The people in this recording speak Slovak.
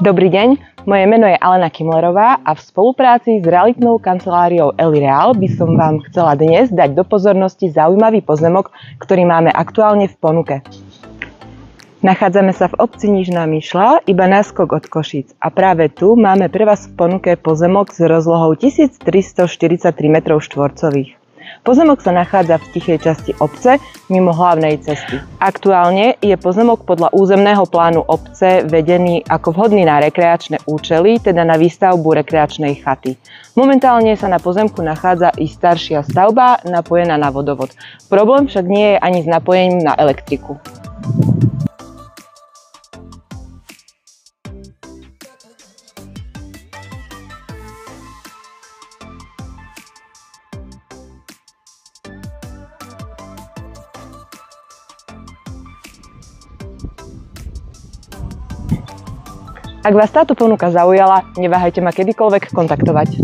Dobrý deň, moje meno je Alena Kimlerová a v spolupráci s realitnou kanceláriou Elireal by som vám chcela dnes dať do pozornosti zaujímavý pozemok, ktorý máme aktuálne v ponuke. Nachádzame sa v obci Nižná Myšľa, iba náskok od Košíc, a práve tu máme pre vás v ponuke pozemok s rozlohou 1343 m². Pozemok sa nachádza v tichej časti obce, mimo hlavnej cesty. Aktuálne je pozemok podľa územného plánu obce vedený ako vhodný na rekreačné účely, teda na výstavbu rekreačnej chaty. Momentálne sa na pozemku nachádza i staršia stavba napojená na vodovod. Problém však nie je ani s napojením na elektriku. Ak vás táto ponuka zaujala, neváhajte ma kedykoľvek kontaktovať.